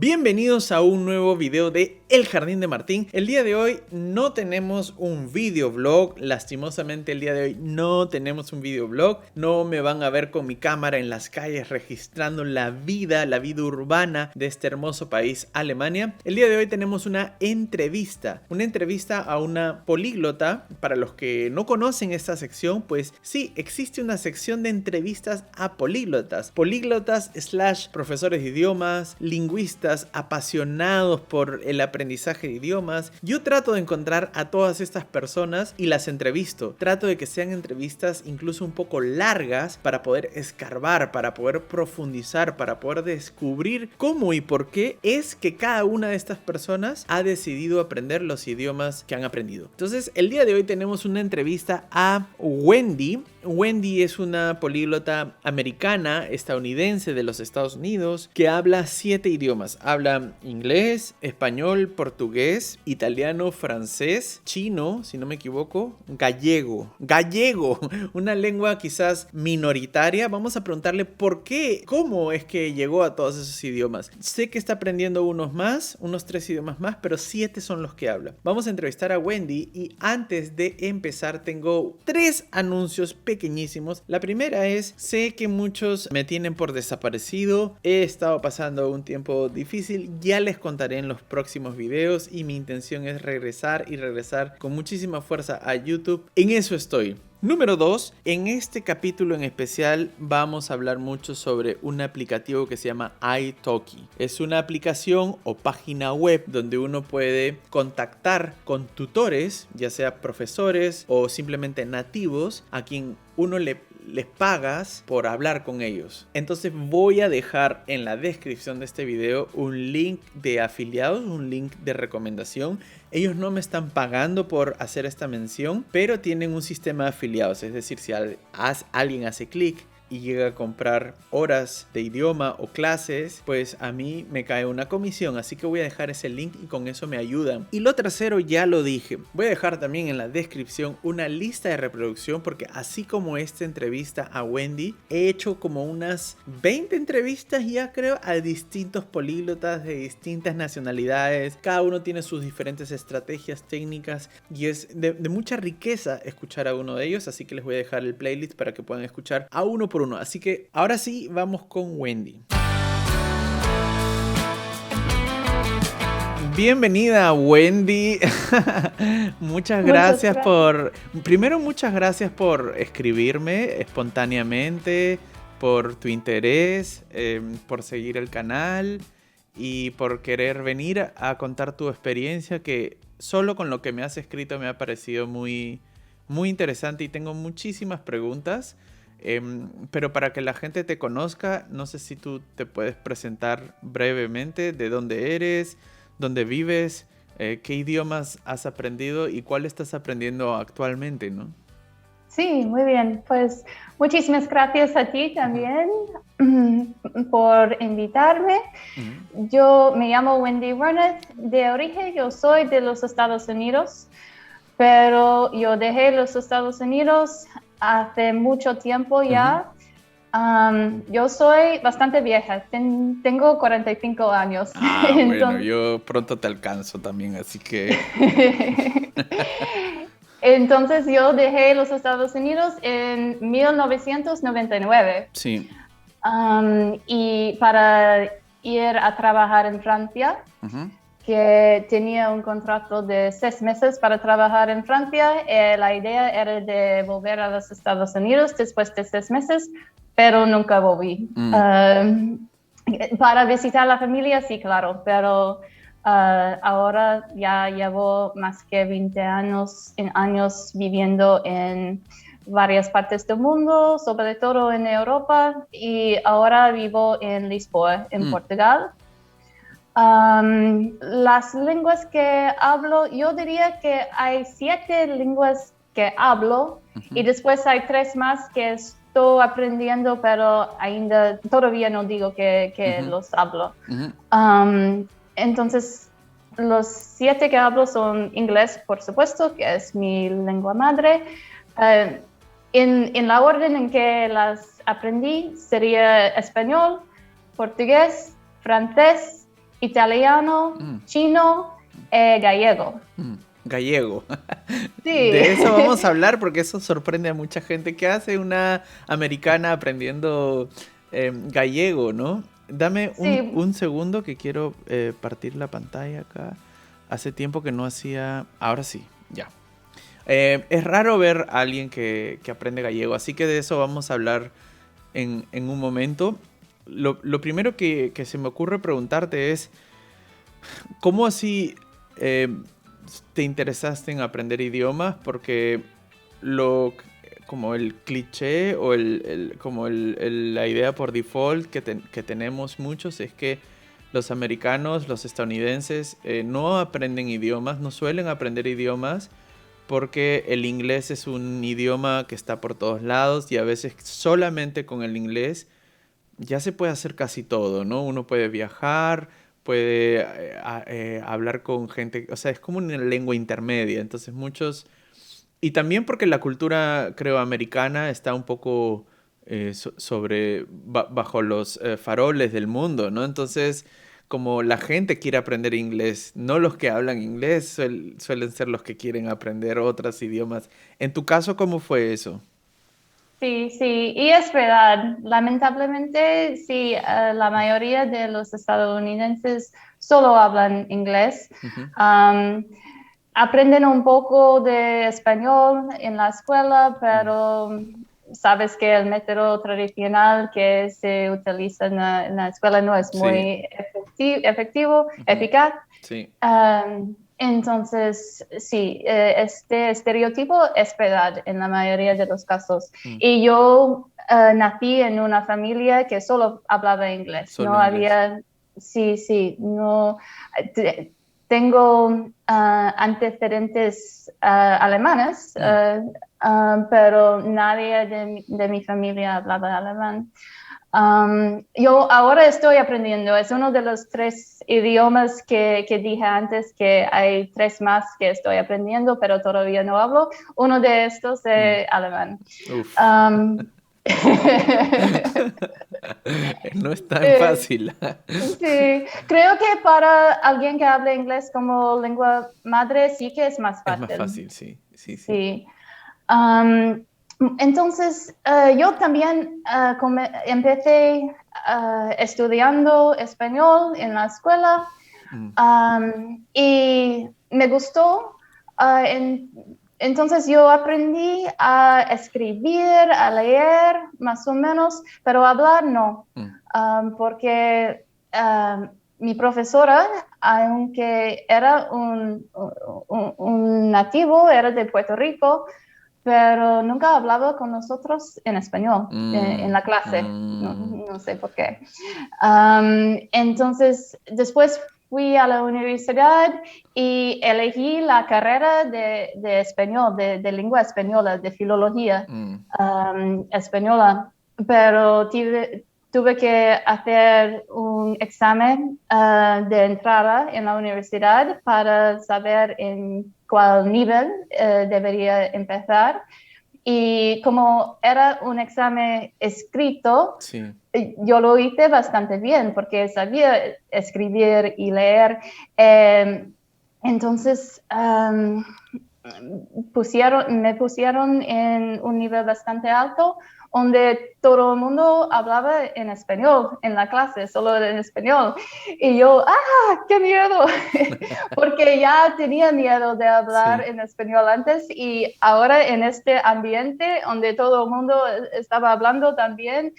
Bienvenidos a un nuevo video de El Jardín de Martín. El día de hoy no tenemos un videoblog, lastimosamente el día de hoy no tenemos un videoblog. No me van a ver con mi cámara en las calles registrando la vida urbana de este hermoso país, Alemania. El día de hoy tenemos una entrevista a una políglota. Para los que no conocen esta sección, pues sí, existe una sección de entrevistas a políglotas. Políglotas / profesores de idiomas, lingüistas, apasionados por el aprendizaje de idiomas. Yo trato de encontrar a todas estas personas y las entrevisto. Trato de que sean entrevistas incluso un poco largas para poder escarbar, para poder profundizar, para poder descubrir cómo y por qué es que cada una de estas personas ha decidido aprender los idiomas que han aprendido. Entonces, el día de hoy tenemos una entrevista a Wendy. Wendy es una políglota americana, estadounidense de los Estados Unidos, que habla 7 idiomas. Habla inglés, español, portugués, italiano, francés, chino, si no me equivoco, gallego, una lengua quizás minoritaria. Vamos a preguntarle por qué, cómo es que llegó a todos esos idiomas. Sé que está aprendiendo unos 3 idiomas más, pero 7 son los que habla. Vamos a entrevistar a Wendy y antes de empezar tengo 3 anuncios pequeñísimos. La primera es, sé que muchos me tienen por desaparecido, he estado pasando un tiempo difícil, ya les contaré en los próximos videos y mi intención es regresar con muchísima fuerza a YouTube. En eso estoy. Número 2, en este capítulo en especial vamos a hablar mucho sobre un aplicativo que se llama italki. Es una aplicación o página web donde uno puede contactar con tutores, ya sea profesores o simplemente nativos, a quien uno les pagas por hablar con ellos. Entonces voy a dejar en la descripción de este video un link de afiliados, un link de recomendación. Ellos no me están pagando por hacer esta mención, pero tienen un sistema de afiliados. Es decir, si alguien hace clic y llega a comprar horas de idioma o clases, pues a mí me cae una comisión. Así que voy a dejar ese link y con eso me ayudan. Y lo tercero ya lo dije. Voy a dejar también en la descripción una lista de reproducción, porque así como esta entrevista a Wendy, he hecho como unas 20 entrevistas ya creo a distintos políglotas de distintas nacionalidades. Cada uno tiene sus diferentes estrategias técnicas y es de mucha riqueza escuchar a uno de ellos. Así que les voy a dejar el playlist para que puedan escuchar a uno por uno. Así que ahora sí, vamos con Wendy. Bienvenida, Wendy. Muchas gracias muchas gracias por escribirme espontáneamente, por tu interés, por seguir el canal y por querer venir a contar tu experiencia, que solo con lo que me has escrito me ha parecido muy, muy interesante y tengo muchísimas preguntas. Pero para que la gente te conozca, no sé si tú te puedes presentar brevemente de dónde eres, dónde vives, qué idiomas has aprendido y cuál estás aprendiendo actualmente, ¿no? Sí, muy bien. Pues muchísimas gracias a ti también por invitarme. Yo me llamo Wendy Werner. De origen yo soy de los Estados Unidos, pero yo dejé los Estados Unidos hace mucho tiempo ya. Yo soy bastante vieja, tengo 45 años. Entonces... Bueno, yo pronto te alcanzo también, así que... Entonces yo dejé los Estados Unidos en 1999. Sí. Y para ir a trabajar en Francia, que tenía un contrato de 6 meses para trabajar en Francia. La idea era de volver a los Estados Unidos después de 6 meses, pero nunca volví. Para visitar a la familia, sí, claro, pero ahora ya llevo más que 20 años viviendo en varias partes del mundo, sobre todo en Europa, y ahora vivo en Lisboa, en Portugal. Las lenguas que hablo, yo diría que hay 7 lenguas que hablo y después hay 3 más que estoy aprendiendo, pero todavía no digo que los hablo. Entonces, los 7 que hablo son inglés, por supuesto, que es mi lengua madre. En la orden en que las aprendí sería español, portugués, francés, italiano, chino y gallego. Gallego. Sí. De eso vamos a hablar porque eso sorprende a mucha gente. ¿Qué hace una americana aprendiendo gallego, no? Dame Sí. un segundo que quiero partir la pantalla acá. Hace tiempo que no hacía... Ahora sí, ya. Es raro ver a alguien que aprende gallego, así que de eso vamos a hablar en un momento. Lo primero que se me ocurre preguntarte es, ¿cómo así te interesaste en aprender idiomas? Porque como el cliché o la idea por default que tenemos muchos es que los americanos, los estadounidenses no aprenden idiomas, no suelen aprender idiomas porque el inglés es un idioma que está por todos lados y a veces solamente con el inglés ya se puede hacer casi todo, ¿no? Uno puede viajar, puede hablar con gente, o sea, es como una lengua intermedia, entonces muchos... Y también porque la cultura, creo, americana está un poco bajo los faroles del mundo, ¿no? Entonces, como la gente quiere aprender inglés, no los que hablan inglés suelen ser los que quieren aprender otros idiomas. En tu caso, ¿cómo fue eso? Sí, sí, y es verdad. Lamentablemente, sí, la mayoría de los estadounidenses solo hablan inglés. Ujú. Um, Aprenden un poco de español en la escuela, Mm. pero sabes que el método tradicional que se utiliza en la escuela no es Sí. muy efectivo, Ujú. eficaz. Sí. Entonces, sí, este estereotipo es verdad en la mayoría de los casos. Mm. Y yo nací en una familia que solo hablaba inglés. Solo No inglés. había, sí, sí, no. Tengo antecedentes alemanes, pero nadie de mi familia hablaba alemán. Yo ahora estoy aprendiendo, es uno de los 3 idiomas que dije antes, que hay 3 más que estoy aprendiendo, pero todavía no hablo. Uno de estos es alemán. Uf. Um, No es tan eh, fácil. sí, creo que para alguien que habla inglés como lengua madre sí que es más Es más fácil. fácil, sí. Sí, sí. Sí. Um, entonces, yo también empecé estudiando español en la escuela Mm. y me gustó. Entonces, yo aprendí a escribir, a leer, más o menos, pero hablar no, Mm. porque mi profesora, aunque era un nativo, era de Puerto Rico, pero nunca hablaba con nosotros en español en Mm. la clase, no, Mm. no sé por qué. Entonces, después fui a la universidad y elegí la carrera de español, de lengua española, de filología Mm. española, pero tuve que hacer un examen de entrada en la universidad para saber en cuál nivel debería empezar. Y como era un examen escrito, Sí. yo lo hice bastante bien porque sabía escribir y leer. Entonces, me pusieron en un nivel bastante alto, donde todo el mundo hablaba en español en la clase, solo en español. Y yo, ¡ah, qué miedo! Porque ya tenía miedo de hablar Sí. en español antes y ahora en este ambiente donde todo el mundo estaba hablando también,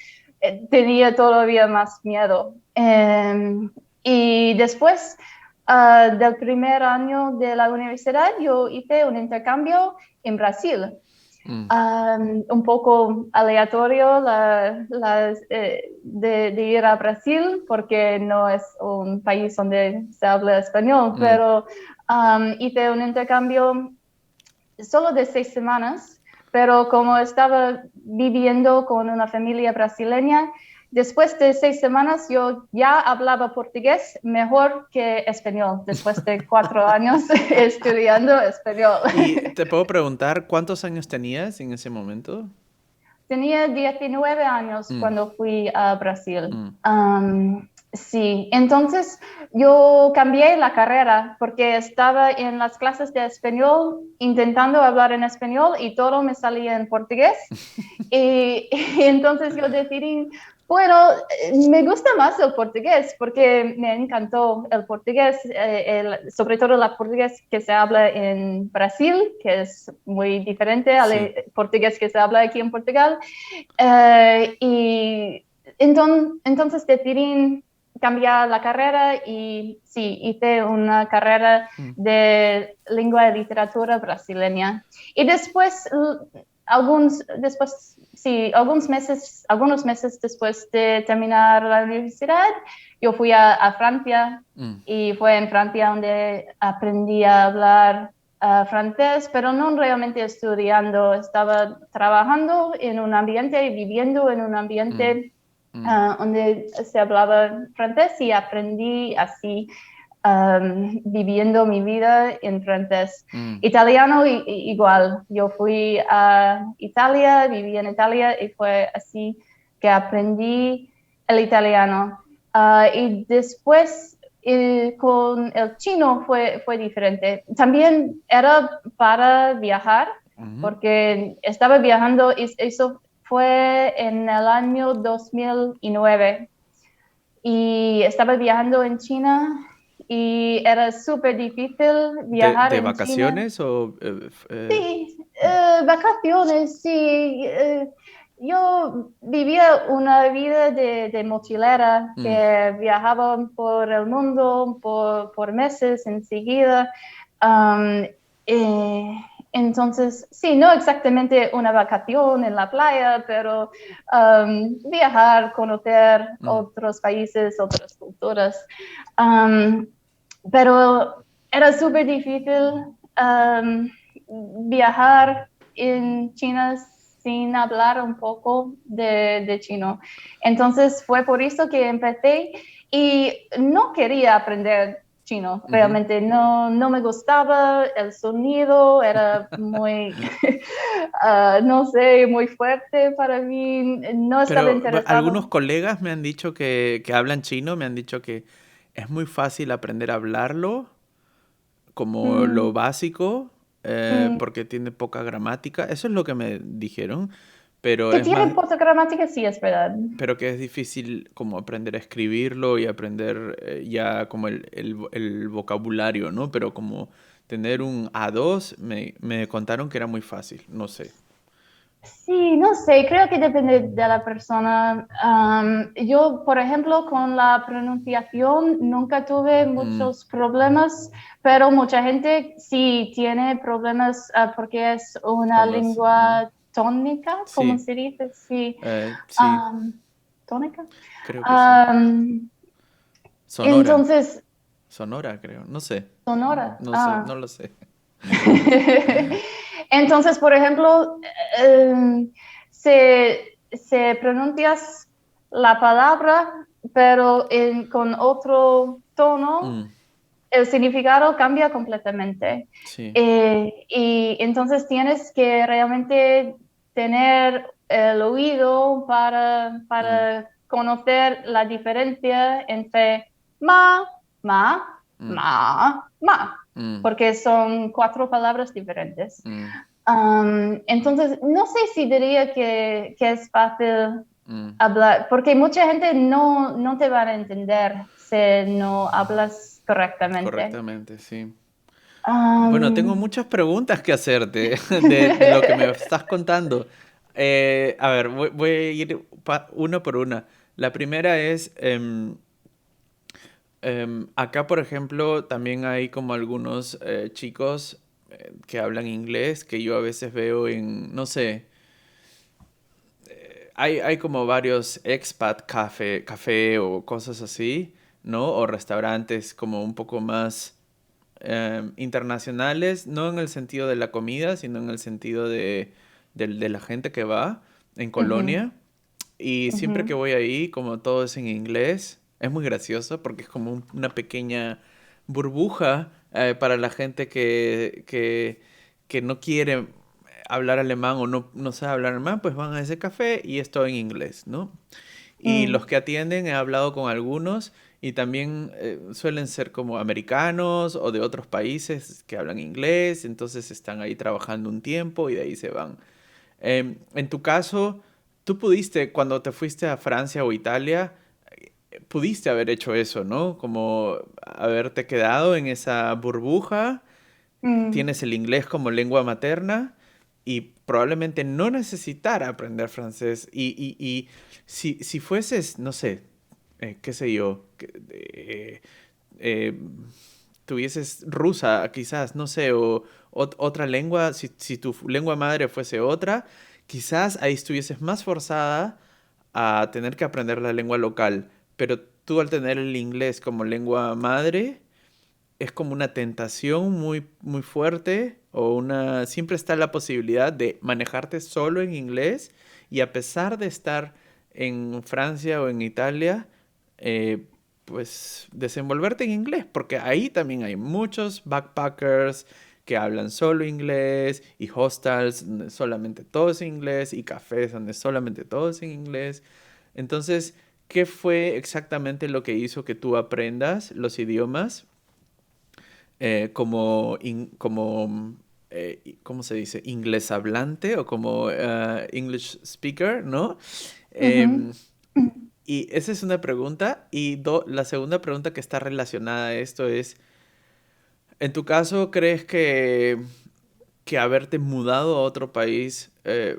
tenía todavía más miedo. Y después del primer año de la universidad, yo hice un intercambio en Brasil. Mm. Un poco aleatorio de ir a Brasil porque no es un país donde se habla español, Mm. pero hice un intercambio solo de 6 semanas, pero como estaba viviendo con una familia brasileña, después de 6 semanas yo ya hablaba portugués mejor que español, después de 4 años estudiando español. Y te puedo preguntar, ¿cuántos años tenías en ese momento? Tenía 19 años Mm. cuando fui a Brasil. Mm. Sí, entonces yo cambié la carrera porque estaba en las clases de español intentando hablar en español y todo me salía en portugués. Y entonces yo decidí, bueno, me gusta más el portugués porque me encantó el portugués, sobre todo el portugués que se habla en Brasil, que es muy diferente al Sí. portugués que se habla aquí en Portugal. Y entonces decidí cambiar la carrera y sí, hice una carrera Mm. de lengua y literatura brasileña. Y después, algunos meses después de terminar la universidad, yo fui a Francia Mm. y fue en Francia donde aprendí a hablar francés, pero no realmente estudiando, estaba trabajando en un ambiente y viviendo en un Mm. ambiente Mm. donde se hablaba francés y aprendí así viviendo mi vida en francés. Mm. Italiano igual, yo fui a Italia, viví en Italia y fue así que aprendí el italiano. Y después con el chino fue diferente. También era para viajar, Ujú. porque estaba viajando y eso fue en el año 2009 y estaba viajando en China y era súper difícil viajar De en China. vacaciones o Sí, vacaciones, sí. Yo vivía una vida de mochilera mm. que viajaba por el mundo por meses enseguida. Am, eh, entonces, sí, no exactamente una vacación en la playa, pero viajar, conocer Mm. otros países, otras culturas. Am, pero era súper difícil. Viajar en China sin hablar un poco de chino. Entonces fue por eso que empecé y no quería aprender chino, Ujú. realmente no me gustaba el sonido, era muy, no sé, muy fuerte para mí, no estaba Pero algunos interesado. colegas me han dicho que hablan chino, me han dicho que es muy fácil aprender a hablarlo, como lo Mm, básico, mm. porque tiene poca gramática. Eso es lo que me dijeron, pero Que es tiene más, poca gramática, sí, es verdad. pero que es difícil como aprender a escribirlo y aprender ya como el vocabulario, ¿no? Pero como tener un A2, me contaron que era muy fácil, no sé. Sí, no sé, creo que depende de la persona. Yo, por ejemplo, con la pronunciación nunca tuve Mm. muchos problemas, pero mucha gente sí tiene problemas porque es una Con los... mm. lengua tónica, ¿cómo Sí, se dice? Sí, sí, um, tónica. creo que sí. Um, Sonora, entonces, Sonora creo, no sé, sonora. no sé, no lo sé. Entonces, por ejemplo, se pronuncias la palabra, pero con otro tono, Mm. el significado cambia completamente. Sí. Y entonces tienes que realmente tener el oído Mm. para conocer la diferencia entre ma, ma, Mm. ma, Mm. porque son cuatro palabras diferentes. Mm. Entonces, no sé si diría que es fácil Mm. hablar, porque mucha gente no te va a entender si no hablas correctamente. Correctamente, sí. Bueno, tengo Am, muchas preguntas que hacerte de lo que me estás contando. A ver, voy a ir una por una. La primera es, acá por ejemplo también hay como algunos chicos que hablan inglés que yo a veces veo en, no sé, hay como varios expat café o cosas así, ¿no? O restaurantes como un poco más internacionales, no en el sentido de la comida, sino en el sentido de la gente que va en ujú, Colonia. Y siempre que ujú. voy ahí, como todo es en inglés, es muy gracioso porque es como una pequeña burbuja para la gente que no quiere hablar alemán o no sabe hablar alemán, pues van a ese café y es todo en inglés, ¿no? Y los que atienden, he hablado con algunos y también suelen ser como americanos o de otros países que hablan inglés, entonces están ahí trabajando un tiempo y de ahí se van. En tu caso, tú pudiste, cuando te fuiste a Francia o Italia, pudiste haber hecho eso, ¿no? Como haberte quedado en esa burbuja, Mm, tienes el inglés como lengua materna y probablemente no necesitar aprender francés. Y si fueses, no sé, qué sé yo, eh, tuvieses rusa, quizás, no sé, o otra lengua, si tu lengua madre fuese otra, quizás ahí estuvieses más forzada a tener que aprender la lengua local. Pero tú al tener el inglés como lengua madre, es como una tentación muy, muy fuerte o una... Siempre está la posibilidad de manejarte solo en inglés y a pesar de estar en Francia o en Italia, eh, pues desenvolverte en inglés, porque ahí también hay muchos backpackers que hablan solo inglés y hostels donde solamente todo es en inglés y cafés donde solamente todo es en inglés. Entonces, ¿qué fue exactamente lo que hizo que tú aprendas los idiomas? ¿Cómo se dice? Inglés hablante o como English speaker, ¿no? ujú. Em, y esa es una pregunta. Y la segunda pregunta que está relacionada a esto es, en tu caso, ¿crees que haberte mudado a otro país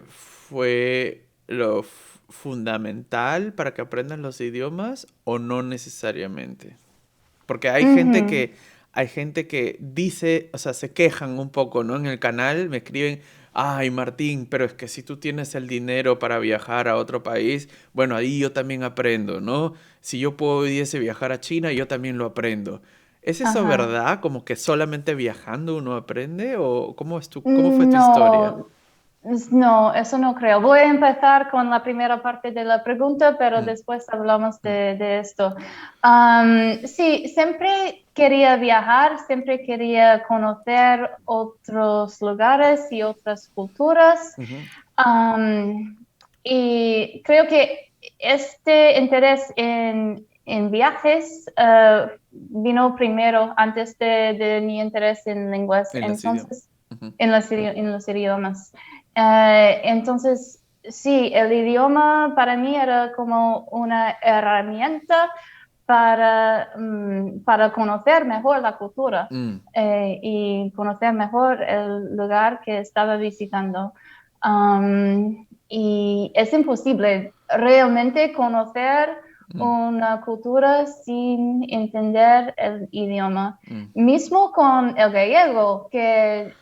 fue lo fundamental para que aprendas los idiomas o no necesariamente? Porque Ujú. hay gente que dice, o sea, se quejan un poco, ¿no? En el canal me escriben, ay, Martín, pero es que si tú tienes el dinero para viajar a otro país, bueno, ahí yo también aprendo, ¿no? Si yo pudiese viajar a China, yo también lo aprendo. ¿Es eso Ajá. verdad? ¿Como que solamente viajando uno aprende? ¿O cómo fue tu historia? No, no, eso no creo. Voy a empezar con la primera parte de la pregunta, pero Mm, después hablamos mm, de esto. Sí, siempre quería viajar, siempre quería conocer otros lugares y otras culturas. ujú, Am, y creo que este interés en viajes vino primero antes de mi interés en lenguas, en las idiomas. entonces, Ujú, en los idiomas. Entonces, sí, el idioma para mí era como una herramienta para conocer mejor la cultura mm, y conocer mejor el lugar que estaba visitando. Y es imposible realmente conocer mm, una cultura sin entender el idioma. mm. Mismo con el gallego, que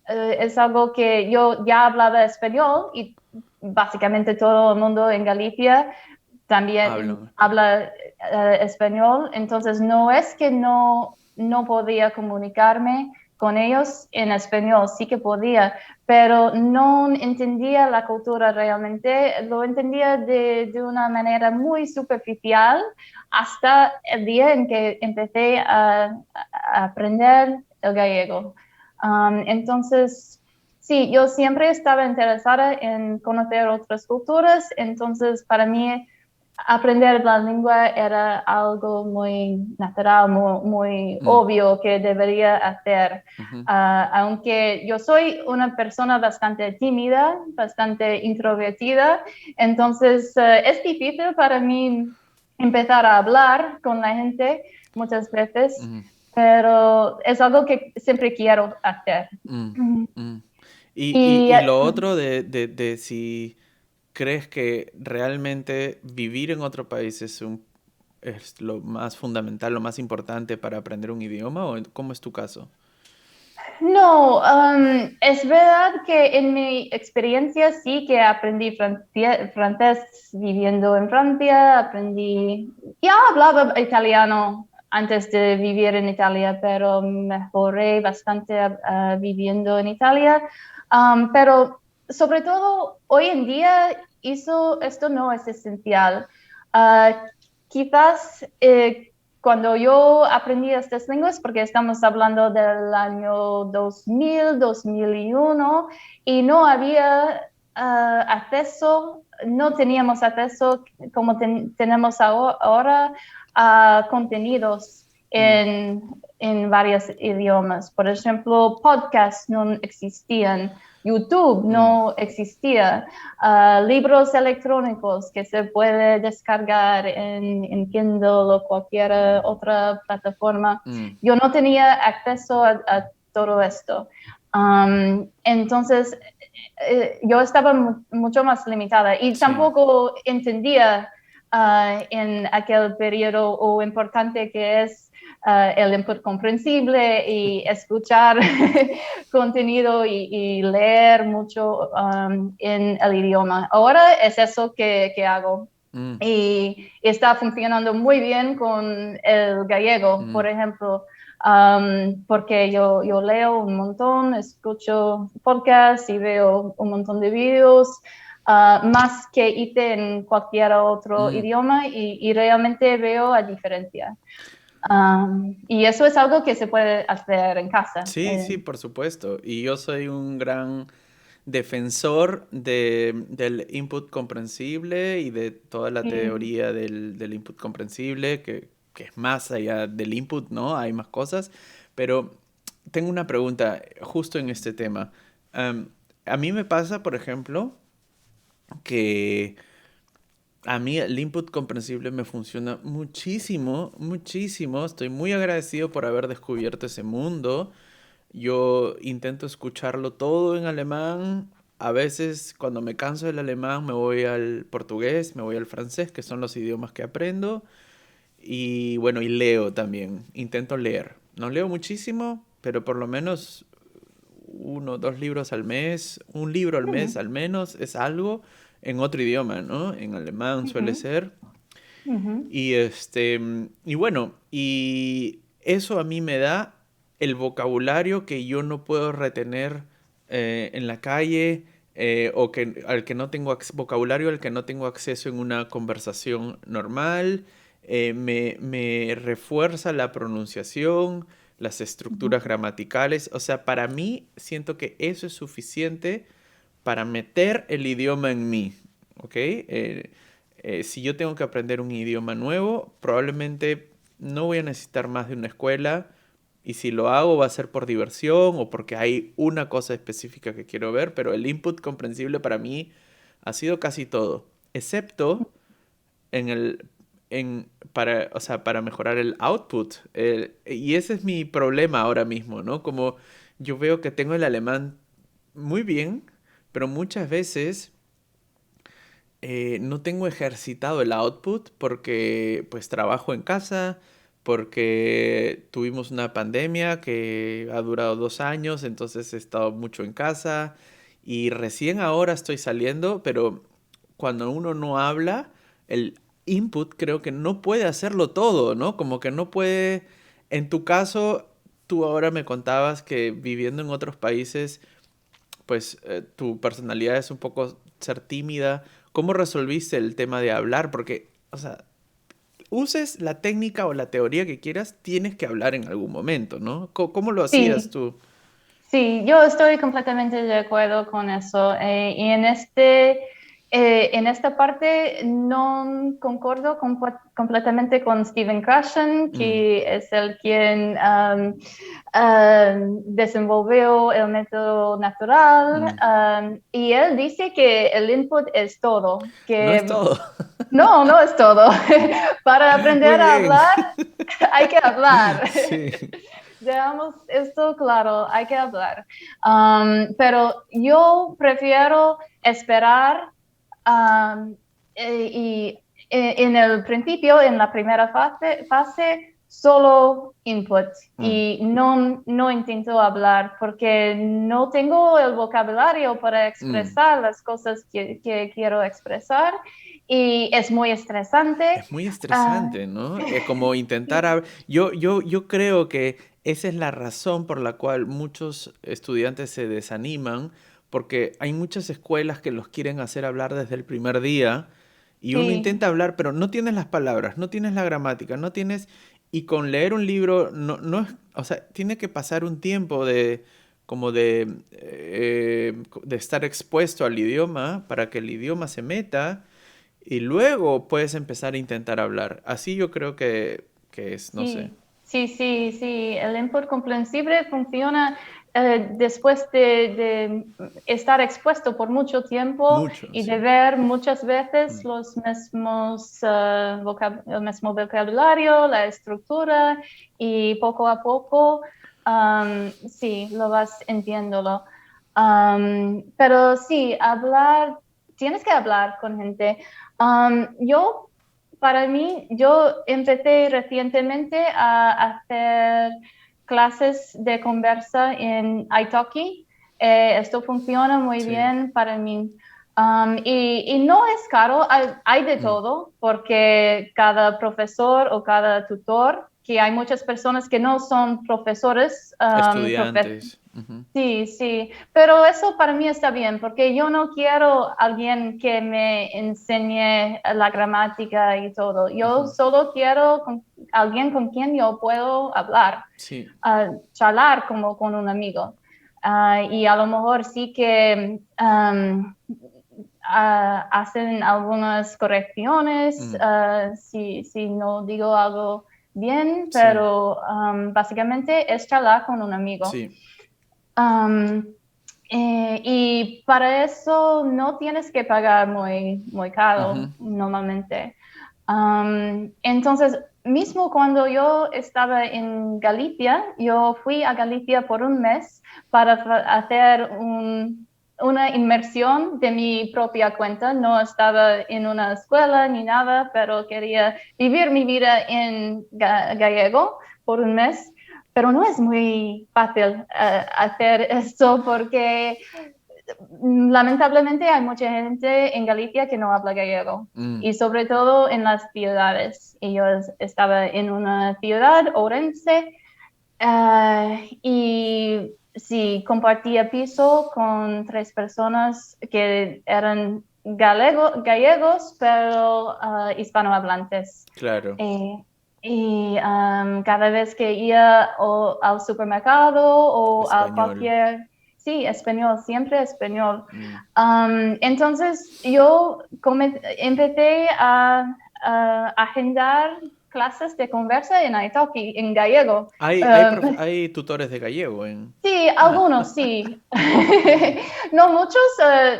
es algo que yo ya hablaba español y básicamente todo el mundo en Galicia también Hablan español. habla español, entonces no es que no podía comunicarme con ellos en español, sí que podía, pero no entendía la cultura realmente, lo entendía de una manera muy superficial hasta el día en que empecé a aprender el gallego. Entonces, sí, yo siempre estaba interesada en conocer otras culturas, entonces para mí aprender la lengua era algo muy natural, muy Mm, obvio que debería hacer. ujú. Aunque yo soy una persona bastante tímida, bastante introvertida, entonces es difícil para mí empezar a hablar con la gente muchas veces, Ujú, pero es algo que siempre quiero hacer. mm, mm. Y Y lo otro de si crees que realmente vivir en otro país es lo más fundamental, lo más importante para aprender un idioma, o cómo es tu caso? no, es verdad que en mi experiencia sí que aprendí francés viviendo en Francia, ya hablaba italiano antes de vivir en Italia, pero mejoré bastante viviendo en Italia. Pero sobre todo hoy en día esto no es esencial. Ah, quizás cuando yo aprendí estas lenguas, porque estamos hablando del año 2000, 2001, y no había acceso no teníamos acceso como tenemos ahora a contenidos en varios idiomas. Por ejemplo, podcasts no existían, YouTube no existía, libros electrónicos que se puede descargar en Kindle o cualquier otra plataforma. Yo no tenía acceso a todo esto. Entonces, yo estaba mucho más limitada y tampoco entendía en aquel periodo lo importante que es el input comprensible y escuchar contenido y leer mucho en el idioma. Ahora es eso que hago. Y está funcionando muy bien con el gallego, por ejemplo. Porque yo leo un montón, escucho podcasts y veo un montón de videos, más que hice en cualquier otro idioma y realmente veo a diferencia. Y eso es algo que se puede hacer en casa. Sí, por supuesto. Y yo soy un gran defensor del input comprensible y de toda la teoría del input comprensible, que es más allá del input, ¿no? Hay más cosas. Pero tengo una pregunta justo en este tema. A mí me pasa, por ejemplo, que a mí el input comprensible me funciona muchísimo, muchísimo. Estoy muy agradecido por haber descubierto ese mundo. Yo intento escucharlo todo en alemán. A veces cuando me canso del alemán me voy al portugués, me voy al francés, que son los idiomas que aprendo. Y bueno, y leo también. Intento leer. No leo muchísimo, pero por lo menos 1 o 2 libros al mes, un libro al mes al menos, es algo en otro idioma, ¿no? En alemán suele ser. Y bueno, y eso a mí me da el vocabulario que yo no puedo retener en la calle, o al que no tengo vocabulario al que no tengo acceso en una conversación normal. Me refuerza la pronunciación, las estructuras gramaticales. O sea, para mí siento que eso es suficiente para meter el idioma en mí, ¿ok? Si yo tengo que aprender un idioma nuevo, probablemente no voy a necesitar más de una escuela, y si lo hago va a ser por diversión o porque hay una cosa específica que quiero ver, pero el input comprensible para mí ha sido casi todo, excepto en el, o sea, para mejorar el output. Y ese es mi problema ahora mismo, ¿no? Como yo veo que tengo el alemán muy bien, pero muchas veces no tengo ejercitado el output porque pues trabajo en casa, porque tuvimos una pandemia que ha durado 2 años, entonces he estado mucho en casa y recién ahora estoy saliendo, pero cuando uno no habla, el input creo que no puede hacerlo todo, ¿no? Como que no puede, en tu caso, tú ahora me contabas que viviendo en otros países, pues tu personalidad es un poco ser tímida. ¿Cómo resolviste el tema de hablar? Porque, o sea, uses la técnica o la teoría que quieras, tienes que hablar en algún momento, ¿no? ¿Cómo lo hacías Sí, tú? sí, yo estoy completamente de acuerdo con eso. Y en esta parte no concordo completamente con Stephen Krashen, Mm, que es el quien desenvolvió el método natural. mm. Y él dice que el input es todo, No es que todo. no es todo. Para Muy aprender a bien. hablar, hay que hablar. Sí. Dejamos esto claro, hay que hablar. Pero yo prefiero esperar y en el principio, en la primera fase solo input Mm, y no intento hablar porque no tengo el vocabulario para mm. expresar las cosas que quiero expresar y es muy estresante. Es muy Ah, estresante, ¿no? Como intentar... Yo creo que esa es la razón por la cual muchos estudiantes se desaniman, porque hay muchas escuelas que los quieren hacer hablar desde el primer día, y uno sí, intenta hablar, pero no tienes las palabras, no tienes la gramática, no tienes... Y con leer un libro, no es... O sea, tiene que pasar un tiempo como de estar expuesto al idioma para que el idioma se meta y luego puedes empezar a intentar hablar. Así yo creo que es, no sé. Sí. El input comprensible funciona después de estar expuesto por mucho tiempo Mucho, y de sí. ver muchas veces Mm. los mismos, el mismo vocabulario, la estructura y poco a poco, sí, lo vas entiéndolo. Pero sí, tienes que hablar con gente. Para mí, yo empecé recientemente a hacer clases de conversa en Italki. Esto funciona muy Sí. bien para mí. Y no es caro, hay de Mm. todo, porque cada profesor o cada tutor, que hay muchas personas que no son profesores, Estudiantes. Ujú. sí, pero eso para mí está bien, porque yo no quiero alguien que me enseñe la gramática y todo. Yo Ujú. solo quiero alguien con quien yo puedo hablar, Sí. charlar como con un amigo. Y a lo mejor sí que hacen algunas correcciones Mm. si no digo algo bien, Sí. pero básicamente es charlar con un amigo. Sí. Um, y para eso no tienes que pagar muy caro Ujú. normalmente. Entonces, mismo cuando yo estaba en Galicia, yo fui a Galicia por un mes para hacer una inmersión de mi propia cuenta. No estaba en una escuela ni nada, pero quería vivir mi vida en gallego por un mes. Pero no es muy fácil hacer esto porque lamentablemente hay mucha gente en Galicia que no habla gallego Mm. y sobre todo en las ciudades. Y yo estaba en una ciudad, Orense, y sí, compartía piso con 3 personas que eran gallegos, pero hispanohablantes. Claro. Eh, cada vez que iba al supermercado o a Español. cualquier, sí, español, siempre español. Mm. Entonces yo empecé a agendar clases de conversa en Italki, en gallego. Hay tutores de gallego en... Sí, Ah. algunos sí. No muchos,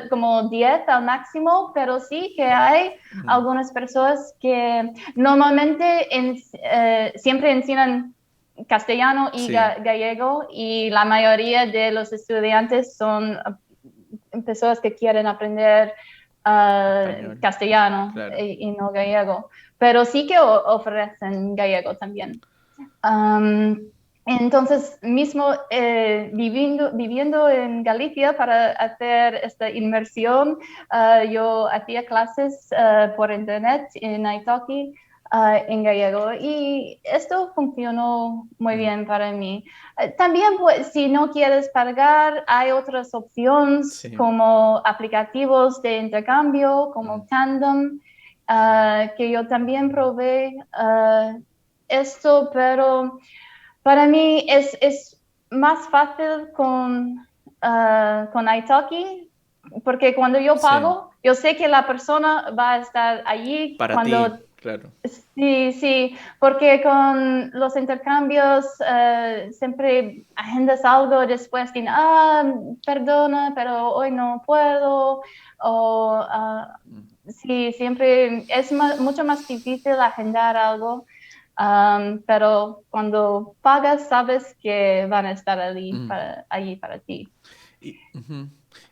como 10 al máximo, pero sí que hay Mm. algunas personas que normalmente siempre enseñan castellano y Sí. gallego y la mayoría de los estudiantes son personas que quieren aprender Español. castellano Claro. y no gallego, pero sí que ofrecen gallego también. Um, entonces, mismo viviendo en Galicia para hacer esta inmersión, yo hacía clases por internet en Italki en gallego y esto funcionó muy Mm. bien para mí. También, pues, si no quieres pagar, hay otras opciones Sí. como aplicativos de intercambio, Mm. como Tandem, que yo también probé esto, pero para mí es más fácil con Italki, porque cuando yo Sí. pago, yo sé que la persona va a estar allí Para ti, cuando. claro. Sí, porque con los intercambios siempre agendas algo después de, perdona, pero hoy no puedo, o Mm. sí, siempre es mucho más difícil agendar algo, pero cuando pagas sabes que van a estar Mm. allí para ti. Ujú.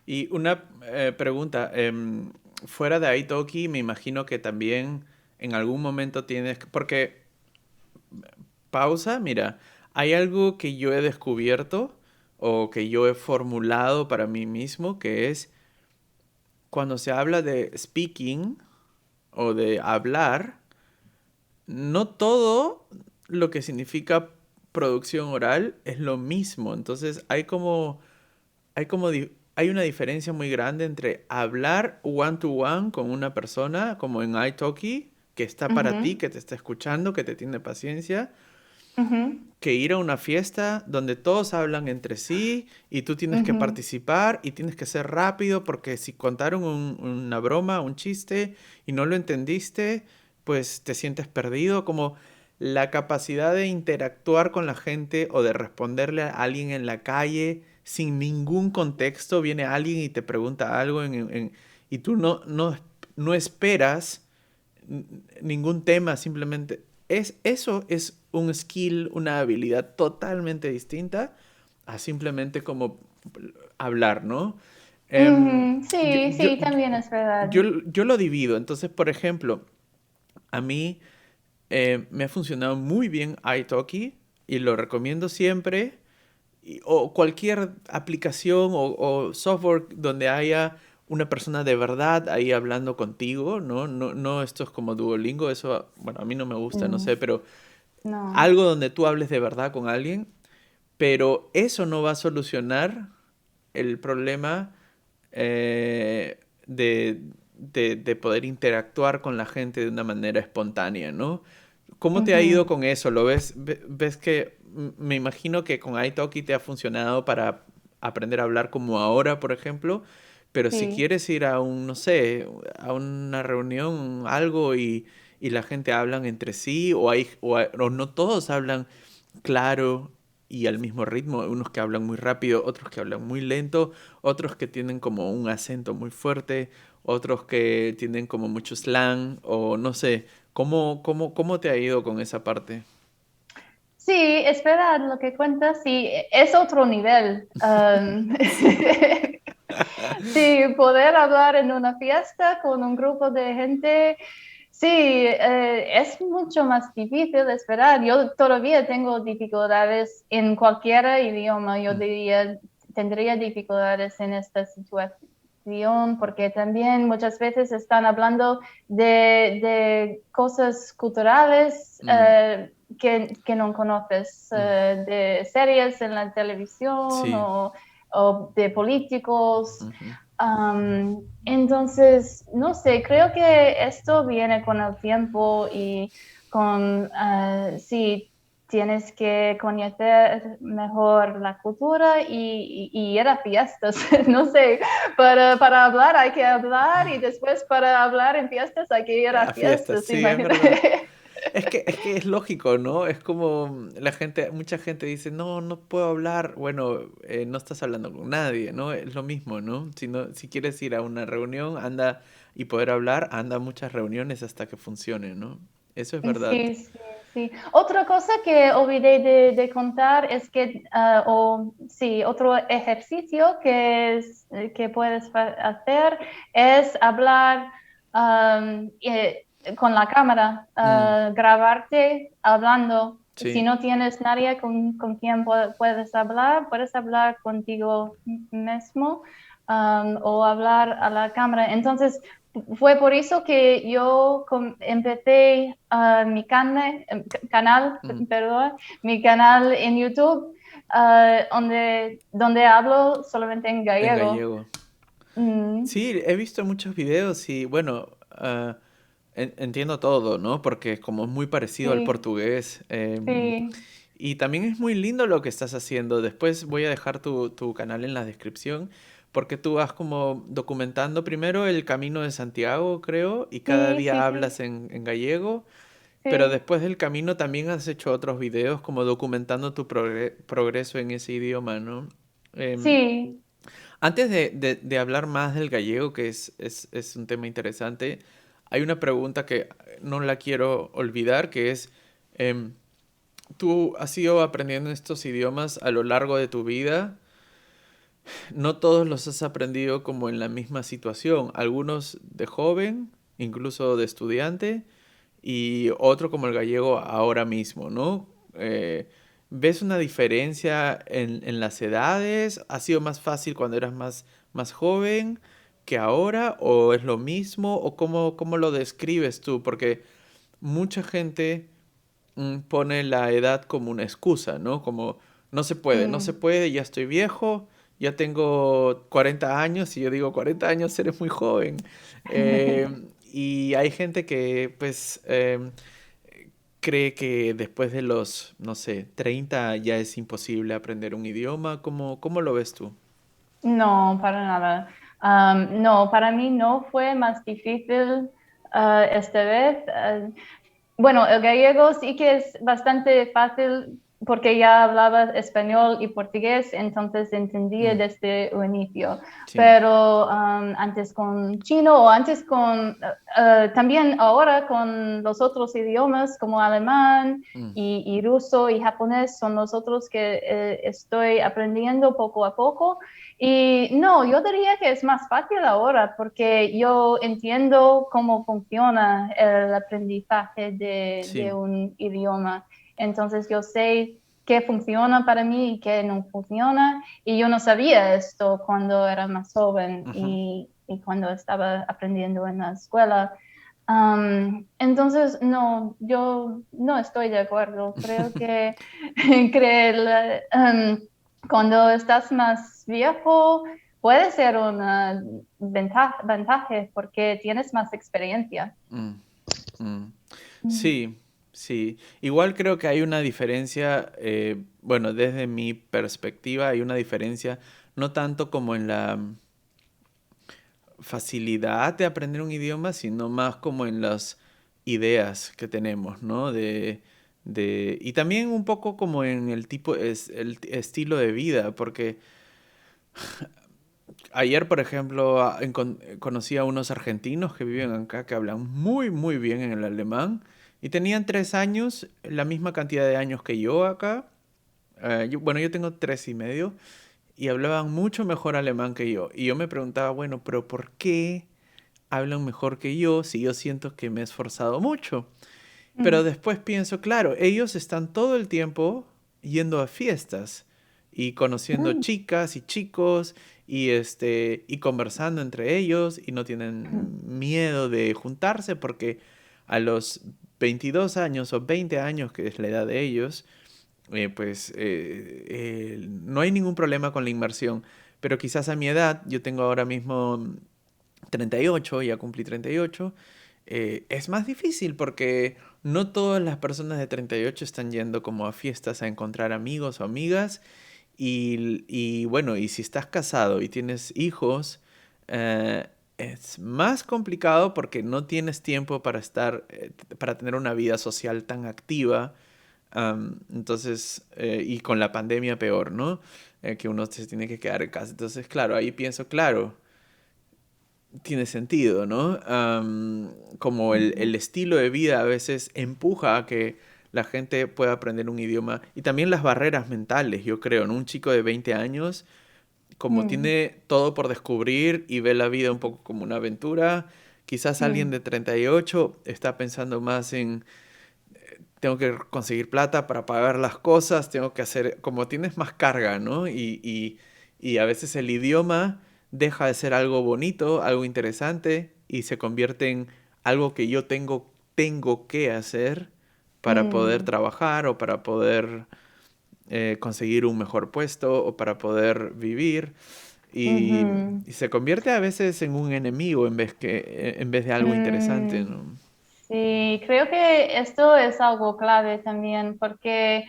Y una pregunta, fuera de Italki, me imagino que también en algún momento tienes, porque pausa, mira, hay algo que yo he descubierto o que yo he formulado para mí mismo, que es cuando se habla de speaking o de hablar, no todo lo que significa producción oral es lo mismo. Entonces hay una diferencia muy grande entre hablar one to one con una persona, como en italki, que está para ti, Ujú. que te está escuchando, que te tiene paciencia, Ujú, que ir a una fiesta donde todos hablan entre sí y tú tienes que ujú, participar y tienes que ser rápido porque si contaron una broma, un chiste y no lo entendiste, pues te sientes perdido, como la capacidad de interactuar con la gente o de responderle a alguien en la calle sin ningún contexto, viene alguien y te pregunta algo y tú no esperas ningún tema, simplemente eso es un skill, una habilidad totalmente distinta a simplemente como hablar, ¿no? Em, ujú. yo, Sí, yo, sí, también es verdad. yo lo divido, entonces, por ejemplo, a mí me ha funcionado muy bien italki y lo recomiendo siempre o cualquier aplicación o software donde haya una persona de verdad ahí hablando contigo, ¿no? No esto es como Duolingo, eso, bueno, a mí no me gusta, no Mm, sé, pero no. algo donde tú hables de verdad con alguien, pero eso no va a solucionar el problema de poder interactuar con la gente de una manera espontánea, ¿no? ¿Cómo te ha ido Ujú, con eso? ¿Lo ves? ¿Ves que me imagino que con italki te ha funcionado para aprender a hablar como ahora, por ejemplo? Pero si sí. quieres ir a un, no sé, a una reunión, algo y la gente hablan entre sí o no todos hablan claro y al mismo ritmo, unos que hablan muy rápido, otros que hablan muy lento, otros que tienen como un acento muy fuerte, otros que tienen como mucho slang o no sé, ¿cómo te ha ido con esa parte? Sí, es verdad lo que cuentas, sí, es otro nivel. Sí. Sí, poder hablar en una fiesta con un grupo de gente, sí, es mucho más difícil, es verdad. Yo todavía tengo dificultades en cualquier idioma, yo Mm, diría, tendría dificultades en esta situación porque también muchas veces están hablando de cosas culturales mm, que no conoces, mm. de series en la televisión Sí. o de políticos. Ujú. Entonces, no sé, creo que esto viene con el tiempo y con, sí, tienes que conocer mejor la cultura y ir a fiestas, no sé, para hablar hay que hablar y después para hablar en fiestas hay que ir a A fiestas, fiestas, sí, es verdad. imagínate. Es que es lógico, ¿no? Es como la gente, mucha gente dice, no puedo hablar. Bueno, no estás hablando con nadie, ¿no? Es lo mismo, ¿no? Si quieres ir a una reunión, anda y poder hablar, anda a muchas reuniones hasta que funcione, ¿no? Eso es verdad. Sí, sí, sí. Otra cosa que olvidé de contar es que, sí, otro ejercicio que puedes hacer es hablar con la cámara, Mm, grabarte hablando. Si sí. no tienes nadie con quien puedes hablar contigo mismo, o hablar a la cámara. Entonces, fue por eso que yo empecé canal, Mm, perdón, mi canal en YouTube, donde hablo solamente en en gallego. gallego. Mm, Sí, he visto muchos videos y bueno, entiendo todo, ¿no? Porque como es muy parecido al sí, portugués. sí, Y también es muy lindo lo que estás haciendo. Después voy a dejar tu canal en la descripción porque tú vas como documentando primero el Camino de Santiago, creo, y cada sí, día sí, hablas sí, en gallego, pero sí, después del camino también has hecho otros videos como documentando tu progreso en ese idioma, ¿no? Em, sí. Antes de hablar más del gallego, que es un tema interesante, hay una pregunta que no la quiero olvidar, que es, em, ¿tú has ido aprendiendo estos idiomas a lo largo de tu vida? No todos los has aprendido como en la misma situación, algunos de joven, incluso de estudiante, y otro como el gallego ahora mismo, ¿no? ¿Ves una diferencia en las edades? ¿Ha sido más fácil cuando eras más joven que ahora? ¿O es lo mismo? ¿O cómo lo describes tú? Porque mucha gente pone la edad como una excusa, ¿no? Como no se Mm. puede, ya estoy viejo, ya tengo 40 años y yo digo, 40 años eres muy joven. Y hay gente que pues cree que después de los, no sé, 30 ya es imposible aprender un idioma? ¿Cómo lo ves tú? No, para nada. No, para mí no fue más difícil esta vez. Bueno, el gallego sí que es bastante fácil porque ya hablaba español y portugués, entonces entendía Mm, desde un inicio. sí. Pero antes con chino o antes con, también ahora con los otros idiomas como alemán Mm, y ruso y japonés son los otros que estoy aprendiendo poco a poco. Y no, yo diría que es más fácil ahora porque yo entiendo cómo funciona el aprendizaje de sí. un idioma. Entonces yo sé qué funciona para mí y qué no funciona. Y yo no sabía esto cuando era más joven Ujú. y cuando estaba aprendiendo en la escuela. Entonces, no, yo no estoy de acuerdo. Creo que, cuando estás más viejo puede ser una ventaja porque tienes más experiencia. Mm, mm. Mm. Sí, sí. Igual creo que hay una diferencia, bueno, desde mi perspectiva hay una diferencia, no tanto como en la facilidad de aprender un idioma, sino más como en las ideas que tenemos, ¿no? Y también un poco como en el tipo, el estilo de vida, porque ayer, por ejemplo, conocí a unos argentinos que viven acá, que hablan muy, muy bien en el alemán, y tenían 3 años, la misma cantidad de años que yo acá. Bueno, yo tengo 3 y medio, y hablaban mucho mejor alemán que yo. Y yo me preguntaba, bueno, pero ¿por qué hablan mejor que yo si yo siento que me he esforzado mucho? Pero Mm. después pienso, claro, ellos están todo el tiempo yendo a fiestas y conociendo Mm. chicas y chicos y conversando entre ellos y no Mm. tienen miedo de juntarse porque a los 22 años o 20 años, que es la edad de ellos, no hay ningún problema con la inmersión. Pero quizás a mi edad, yo tengo ahora mismo 38, ya cumplí 38, es más difícil porque no todas las personas de 38 están yendo como a fiestas a encontrar amigos o amigas. Y bueno, y si estás casado y tienes hijos, es más complicado porque no tienes tiempo para para tener una vida social tan activa. Entonces, y con la pandemia peor, ¿no? Que uno se tiene que quedar en casa. Entonces, claro, ahí pienso, claro, tiene sentido, ¿no? Como el Ujú. estilo de vida a veces empuja a que la gente pueda aprender un idioma y también las barreras mentales, yo creo, ¿no? Un chico de 20 años, como Mm. tiene todo por descubrir y ve la vida un poco como una aventura, quizás alguien Mm. de 38 está pensando más en tengo que conseguir plata para pagar las cosas, tengo que hacer, como tienes más carga, ¿no? Y a veces el idioma deja de ser algo bonito, algo interesante, y se convierte en algo que yo tengo que hacer para poder Mm. trabajar o para poder conseguir un mejor puesto o para poder vivir. Y, Ujú. y se convierte a veces en un enemigo en vez de algo interesante, Mm. ¿no? Sí, creo que esto es algo clave también porque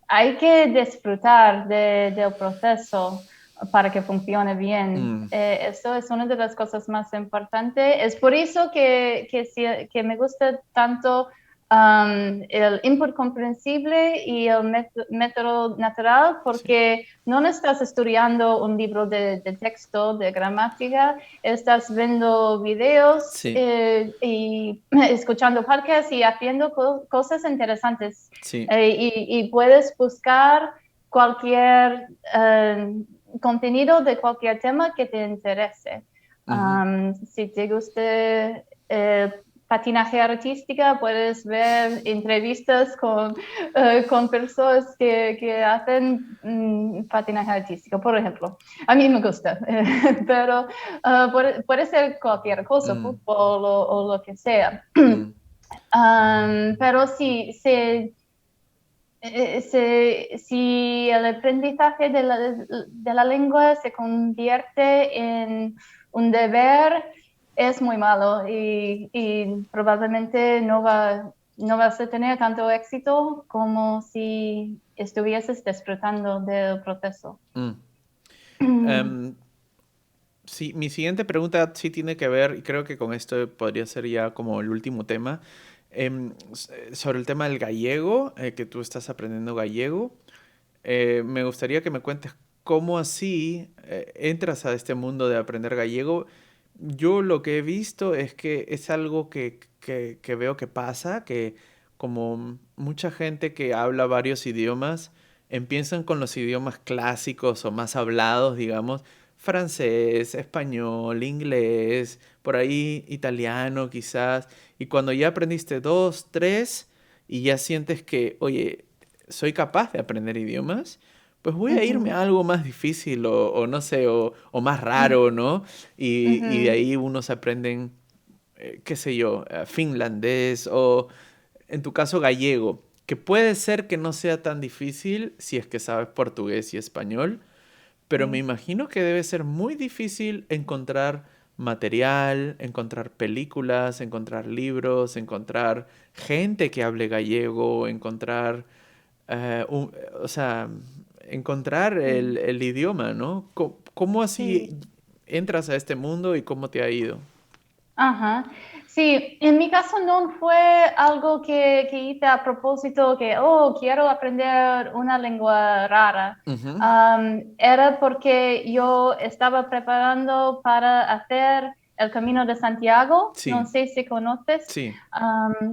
hay que disfrutar del proceso para que funcione bien. Mm, Esto es una de las cosas más importantes. Es por eso que me gusta tanto el input comprensible y el método natural, sí, porque no estás estudiando un libro de texto, de gramática, estás viendo videos sí, y escuchando podcasts y haciendo cosas interesantes. sí. Y puedes buscar cualquier contenido de cualquier tema que te interese. Ujú. Si te gusta patinaje artística, puedes ver entrevistas con personas que hacen patinaje artístico, por ejemplo. A mí me gusta, pero puede ser cualquier cosa, Mm, fútbol o lo que sea. mm, Pero sí, si el aprendizaje de la lengua se convierte en un deber, es muy malo y probablemente no vas a tener tanto éxito como si estuvieses disfrutando del proceso. Em, sí, mi siguiente pregunta sí tiene que ver, y creo que con esto podría ser ya como el último tema, sobre el tema del gallego, que tú estás aprendiendo gallego. Me gustaría que me cuentes cómo así entras a este mundo de aprender gallego. Yo lo que he visto es que es algo que veo que pasa, que como mucha gente que habla varios idiomas, empiezan con los idiomas clásicos o más hablados, digamos, francés, español, inglés, por ahí italiano quizás, y cuando ya aprendiste dos, tres, y ya sientes que, oye, soy capaz de aprender idiomas, pues voy a irme Ujú, a algo más difícil o no sé, o más mm, raro, ¿no? Y de ujú. ahí unos aprenden, qué sé yo, finlandés o en tu caso gallego, que puede ser que no sea tan difícil si es que sabes portugués y español, pero me Sí. imagino que debe ser muy difícil encontrar material, encontrar películas, encontrar libros, encontrar gente que hable gallego, encontrar o sea, encontrar Sí, el idioma, ¿no? ¿Cómo sí. así entras a este mundo y cómo te ha ido? Ajá. Sí, en mi caso no fue algo que hice a propósito, que, oh, quiero aprender una lengua rara. Ujú. Era porque yo estaba preparando para hacer el Camino de Santiago. No Sí, sé si conoces. sí.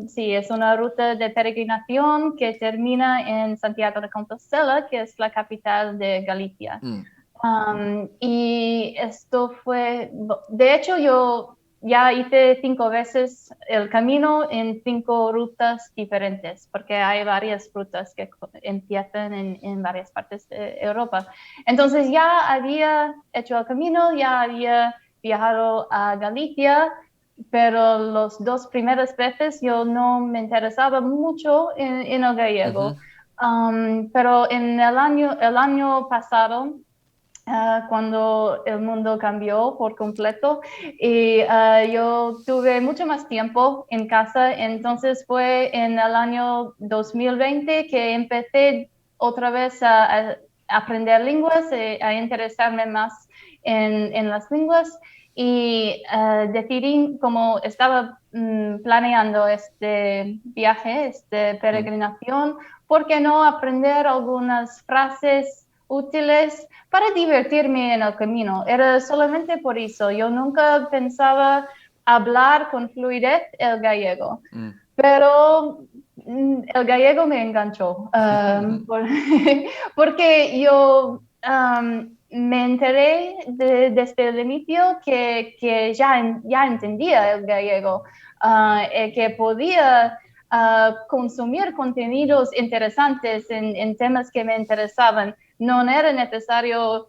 Sí, es una ruta de peregrinación que termina en Santiago de Compostela, que es la capital de Galicia. Mm, Y esto fue, de hecho, yo ya hice 5 veces el camino en 5 rutas diferentes, porque hay varias rutas que empiezan en varias partes de Europa. Entonces ya había hecho el camino, ya había viajado a Galicia, pero los 2 primeras veces yo no me interesaba mucho en el ujú. gallego. Pero en el año pasado, cuando el mundo cambió por completo y yo tuve mucho más tiempo en casa, entonces fue en el año 2020 que empecé otra vez a aprender lenguas, a interesarme más en las lenguas y decidí, como estaba planeando este viaje, esta Mm. peregrinación, ¿por qué no aprender algunas frases útiles para divertirme en el camino? Era solamente por eso. Yo nunca pensaba hablar con fluidez el gallego, Mm. pero el gallego me enganchó, porque yo me enteré desde el inicio que ya entendía el gallego, que podía consumir contenidos interesantes en temas que me interesaban. No era necesario,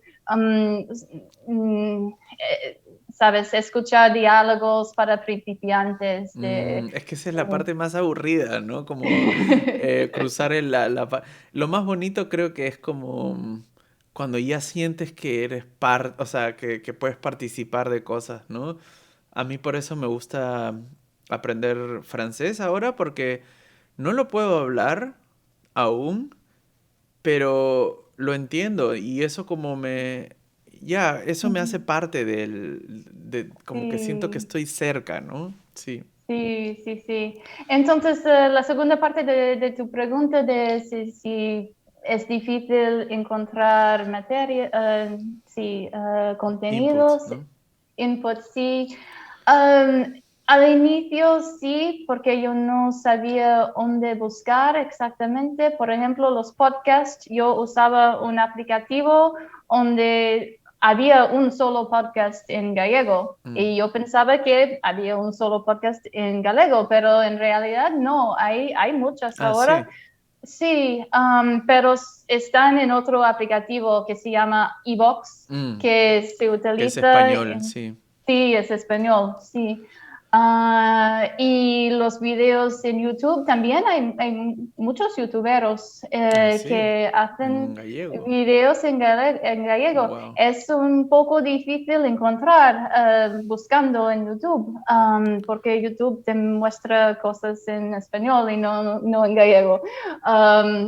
sabes, escuchar diálogos para principiantes. Es que esa es la parte más aburrida, ¿no? Como cruzar Lo más bonito creo que es como cuando ya sientes que eres parte, o sea, que puedes participar de cosas, ¿no? A mí por eso me gusta aprender francés ahora porque no lo puedo hablar aún, pero lo entiendo y eso como ya, eso me hace parte como que siento que Sí, estoy cerca, ¿no? Sí. sí, sí, sí. Entonces, la segunda parte de tu pregunta de si es difícil encontrar materia, sí, Input, contenidos, ¿no? input, sí. Al inicio sí, porque yo no sabía dónde buscar exactamente. Por ejemplo, los podcasts, yo usaba un aplicativo donde había un solo podcast en gallego Mm. y yo pensaba que había un solo podcast en gallego, pero en realidad no, hay muchas Ah, ahora. sí. Sí, pero están en otro aplicativo que se llama Evox, Mm. que se Que es utiliza español, en... sí. Sí, es español, sí. Y los videos en YouTube también hay muchos youtuberos Sí, que hacen gallego. videos en gallego. Wow. Es un poco difícil encontrar buscando en YouTube, porque YouTube te muestra cosas en español y no en gallego.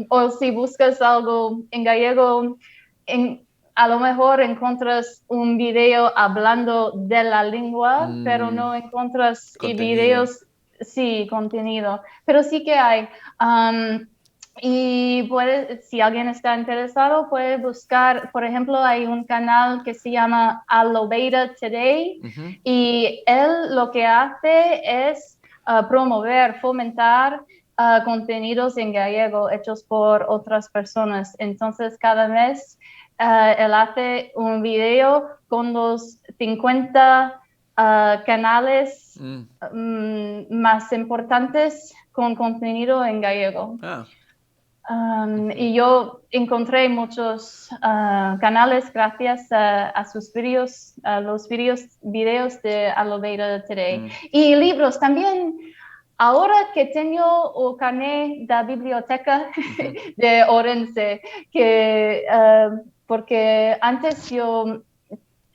O si buscas algo en gallego, en, a lo mejor encuentras un video hablando de la lengua, pero Mm, no encuentras contenido. videos, sí, contenido, pero sí que hay. Y si alguien está interesado, puede buscar, por ejemplo, hay un canal que se llama Alobeida Today Ujú. y él lo que hace es promover, fomentar contenidos en gallego hechos por otras personas. Entonces, cada mes él hace un video con los 50 canales Mm. más importantes con contenido en gallego. Ah. Ujú. Y yo encontré muchos canales gracias a sus videos, a los videos de Alobeida Today. Mm. Y libros también. Ahora que tengo el carnet de la biblioteca Ujú. de Orense, que, porque antes yo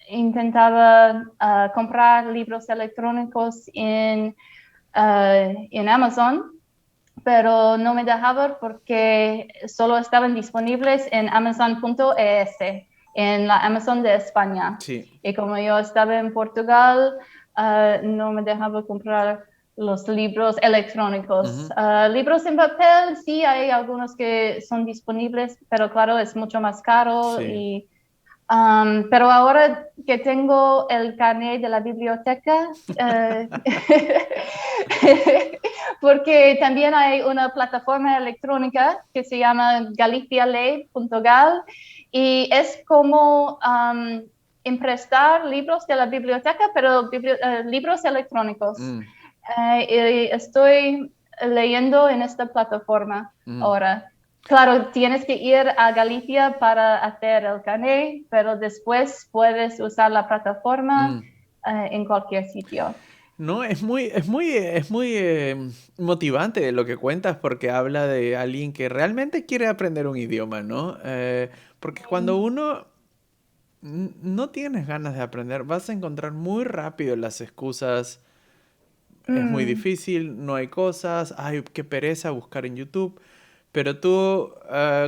intentaba comprar libros electrónicos en Amazon, pero no me dejaba porque solo estaban disponibles en Amazon.es, en la Amazon de España. Sí. Y como yo estaba en Portugal, no me dejaba comprar los libros electrónicos. Ujú. Libros en papel, sí, hay algunos que son disponibles, pero claro, es mucho más caro Sí. pero ahora que tengo el carnet de la biblioteca, porque también hay una plataforma electrónica que se llama galicialey.gal y es como emprestar libros de la biblioteca, pero libros electrónicos. Mm. Y estoy leyendo en esta plataforma Mm. ahora. Claro, tienes que ir a Galicia para hacer el carnet, pero después puedes usar la plataforma Mm. en cualquier sitio. No, es muy motivante de lo que cuentas porque habla de alguien que realmente quiere aprender un idioma, ¿no? Porque cuando uno no tienes ganas de aprender, vas a encontrar muy rápido las excusas. Es muy Mm, difícil, no hay cosas, ay, qué pereza buscar en YouTube. Pero tú,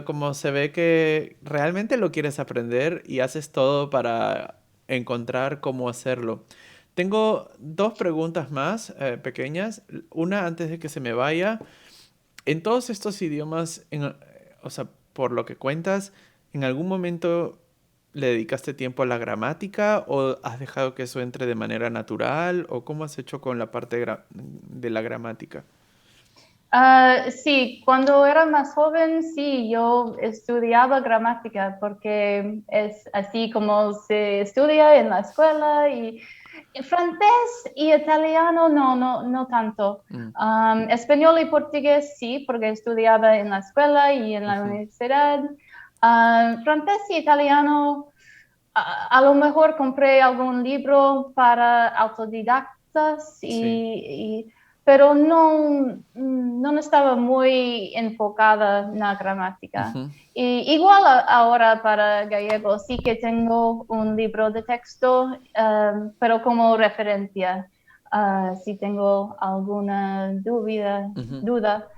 como se ve que realmente lo quieres aprender y haces todo para encontrar cómo hacerlo. Tengo dos preguntas más pequeñas. Una antes de que se me vaya. En todos estos idiomas, o sea, por lo que cuentas, ¿en algún momento le dedicaste tiempo a la gramática o has dejado que eso entre de manera natural o cómo has hecho con la parte de la gramática? sí, cuando era más joven, sí, yo estudiaba gramática porque es así como se estudia en la escuela y francés y italiano no tanto. Mm. Español y portugués sí, porque estudiaba en la escuela y en la Ujú. universidad. Francés y italiano, a lo mejor compré algún libro para autodidactas Sí. pero no estaba muy enfocada en la gramática. Ujú. Y igual ahora para gallego sí que tengo un libro de texto, pero como referencia, si tengo alguna Ujú. duda,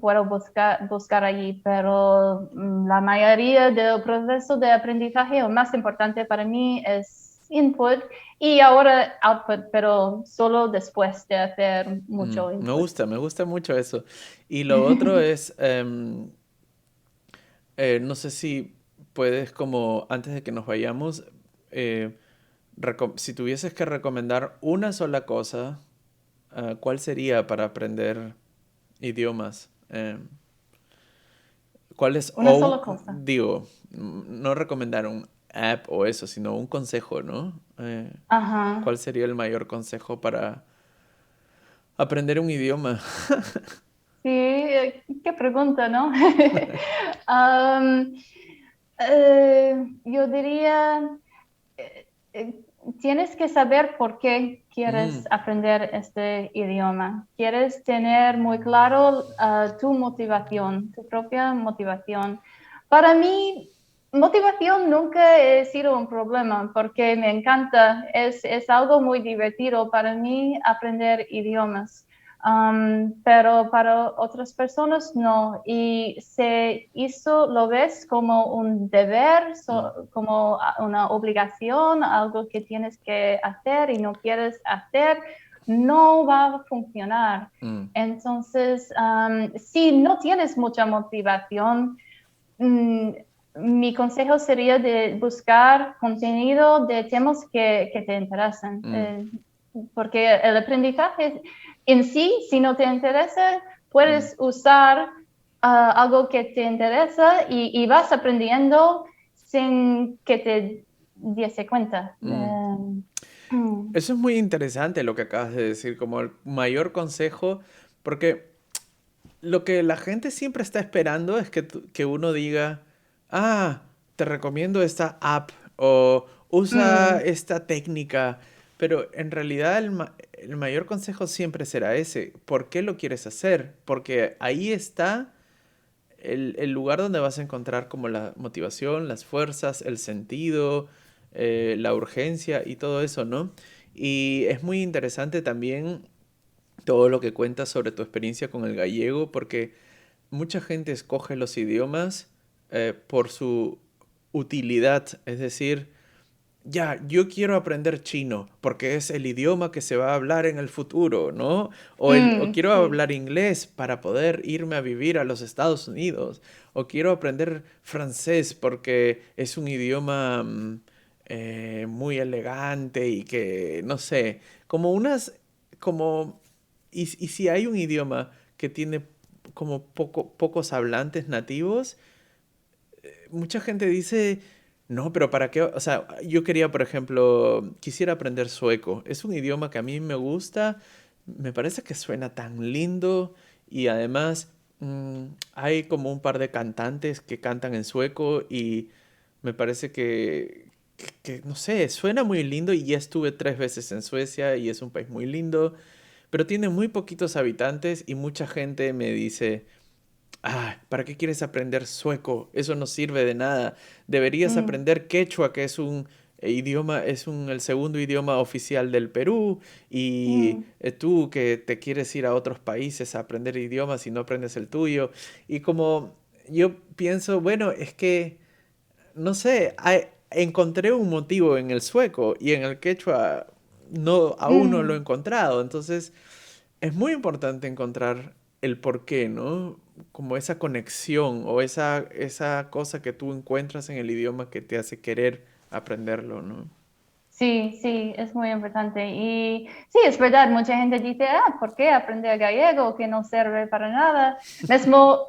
puedo buscar allí, pero la mayoría del proceso de aprendizaje, lo más importante para mí es input y ahora output, pero solo después de hacer mucho input. Me gusta mucho eso. Y lo otro es, no sé si puedes como, antes de que nos vayamos, eh, si tuvieses que recomendar una sola cosa, ¿cuál sería para aprender idiomas? ¿Cuál es, Una sola cosa. digo, no recomendar un app o eso, sino un consejo, ¿no? Ajá. ¿Cuál sería el mayor consejo para aprender un idioma? Sí, qué pregunta, ¿no? Am, yo diría, tienes que saber por qué Mm, quieres aprender este idioma. Quieres tener muy claro tu motivación, tu propia motivación. Para mí, motivación nunca ha sido un problema porque me encanta, es algo muy divertido para mí aprender idiomas. Pero para otras personas no. Y se hizo, lo ves como un deber, mm, como una obligación, algo que tienes que hacer y no quieres hacer, no va a funcionar. mm, Entonces, si no tienes mucha motivación, mm, mi consejo sería de buscar contenido de temas que te interesan, mm, porque el aprendizaje en sí, si no te interesa, mm, puedes usar algo que te interesa y vas aprendiendo sin que te diese cuenta. mm. Mm, Eso es muy interesante lo que acabas de decir, como el mayor consejo, porque lo que la gente siempre está esperando es que, que uno diga, ah, te recomiendo esta app o usa mm, esta técnica, pero en realidad el mayor consejo siempre será ese. ¿Por qué lo quieres hacer? Porque ahí está el lugar donde vas a encontrar como la motivación, las fuerzas, el sentido, la urgencia y todo eso, ¿no? Y es muy interesante también todo lo que cuentas sobre tu experiencia con el gallego, porque mucha gente escoge los idiomas por su utilidad, es decir, ya, yo quiero aprender chino porque es el idioma que se va a hablar en el futuro, ¿no? O quiero sí. hablar inglés para poder irme a vivir a los Estados Unidos. O quiero aprender francés porque es un idioma muy elegante y que, no sé, como unas, como, y si hay un idioma que tiene como pocos hablantes nativos, mucha gente dice, no, pero ¿para qué? O sea, yo quería, por ejemplo, quisiera aprender sueco. Es un idioma que a mí me gusta, me parece que suena tan lindo y además hay como un par de cantantes que cantan en sueco y me parece no sé, suena muy lindo y ya estuve 3 veces en Suecia y es un país muy lindo, pero tiene muy poquitos habitantes y mucha gente me dice... Ah, ¿para qué quieres aprender sueco? Eso no sirve de nada. Deberías Mm, aprender quechua, que es un idioma, el segundo idioma oficial del Perú. Y mm. tú que te quieres ir a otros países a aprender idiomas y no aprendes el tuyo. Y como yo pienso, bueno, es que, no sé, encontré un motivo en el sueco y en el quechua no, aún no lo he Mm. encontrado. Entonces... Es muy importante encontrar el por qué, ¿no? Como esa conexión o esa cosa que tú encuentras en el idioma que te hace querer aprenderlo, ¿no? Sí, sí, es muy importante. Y sí, es verdad, mucha gente dice, ¿por qué aprender gallego que no sirve para nada? Mismo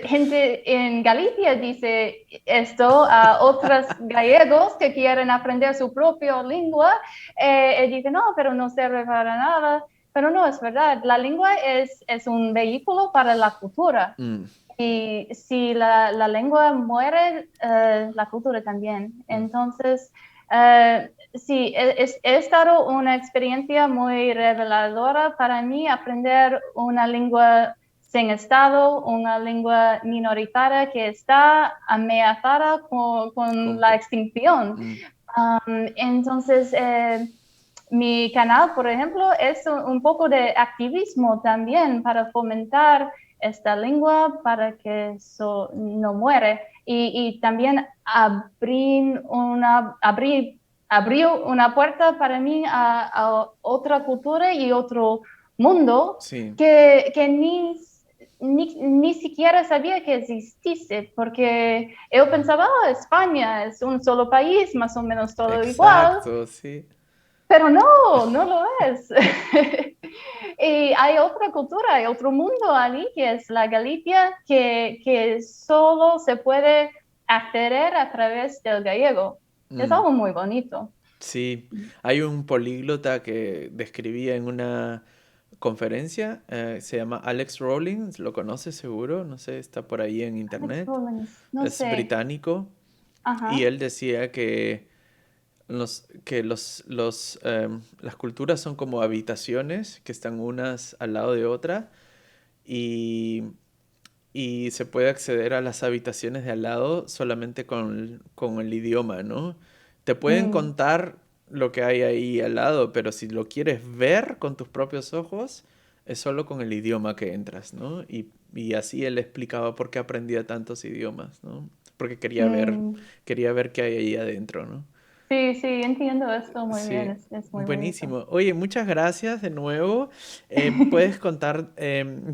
gente en Galicia dice esto a otros gallegos que quieren aprender su propia lengua, y dicen, no, pero no sirve para nada. Pero no, es verdad, la lengua es un vehículo para la cultura. Mm, Y si la lengua muere, la cultura también. mm, Entonces, sí, he estado una experiencia muy reveladora para mí aprender una lengua sin estado, una lengua minoritaria que está amenazada con la extinción. mm, Entonces, mi canal, por ejemplo, es un poco de activismo también para fomentar esta lengua para que eso no muere y también abrió una puerta para mí a otra cultura y otro mundo sí, que ni siquiera sabía que existiese, porque yo pensaba, España es un solo país, más o menos todo igual, exacto, sí. pero no, no lo es. Y hay otra cultura, hay otro mundo allí, que es la Galicia, que solo se puede acceder a través del gallego. Es Mm, algo muy bonito. sí, hay un políglota que describía en una conferencia, se llama Alex Rawlings, lo conoces seguro, no sé, está por ahí en Alex internet, Rollins, no es sé. británico y Ajá. él decía que las culturas son como habitaciones que están unas al lado de otra y, y se puede acceder a las habitaciones de al lado solamente con el idioma, ¿no? Te pueden Mm, contar lo que hay ahí al lado, pero si lo quieres ver con tus propios ojos, es solo con el idioma que entras, ¿no? Y así él explicaba por qué aprendía tantos idiomas, ¿no? Porque mm. quería ver qué hay ahí adentro, ¿no? Sí, sí, entiendo esto muy bien, Sí, es muy bonito. buenísimo. Oye, muchas gracias de nuevo. Puedes contar,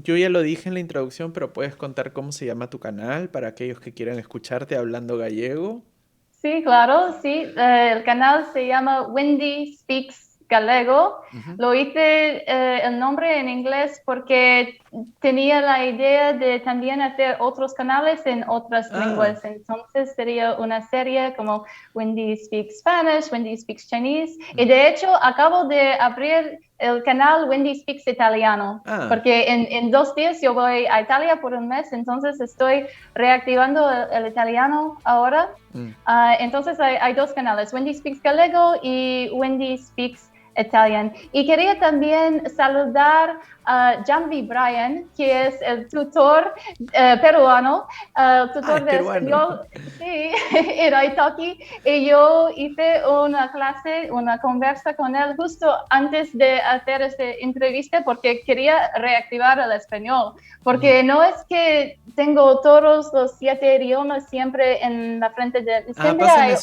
yo ya lo dije en la introducción, pero puedes contar cómo se llama tu canal para aquellos que quieran escucharte hablando gallego. Sí, claro, sí. El canal se llama Wendy Speaks Galego. Ujú. Lo hice el nombre en inglés porque tenía la idea de también hacer otros canales en otras Ah, lenguas. Entonces sería una serie como Wendy Speaks Spanish, Wendy Speaks Chinese. Y mm, de hecho acabo de abrir el canal Wendy Speaks Italiano. ah, Porque en 2 días yo voy a Italia por un mes, entonces estoy reactivando el italiano ahora. mm. Entonces hay dos canales, Wendy Speaks Galego y Wendy Speaks Italian. Y quería también saludar a Jambi Bryan, que es el tutor peruano, el Ah, es tutor de peruano. español, sí, en Italki. Y yo hice una clase, una conversa con él justo antes de hacer esta entrevista porque quería reactivar el español. Ujú. Porque no es que tengo todos los 7 idiomas siempre en la frente de... Ah, Siempre hay...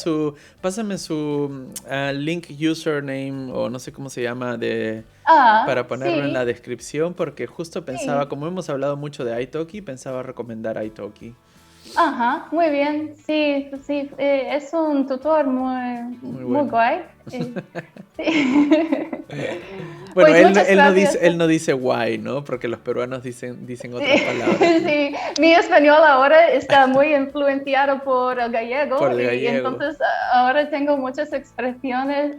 pásame su link username o no sé cómo se llama Ah, para ponerlo en la sí, descripción porque justo pensaba, sí. como hemos hablado mucho de Italki, pensaba recomendar Italki. Ajá, muy bien. Sí, sí, es un tutor muy, Muy muy bueno. guay. Sí. Bueno, Pues muchas gracias. él no dice guay, ¿no? Porque los peruanos dicen Sí, otras palabras, ¿no? sí, mi español ahora está muy influenciado por el Por gallego el y gallego. entonces ahora tengo muchas expresiones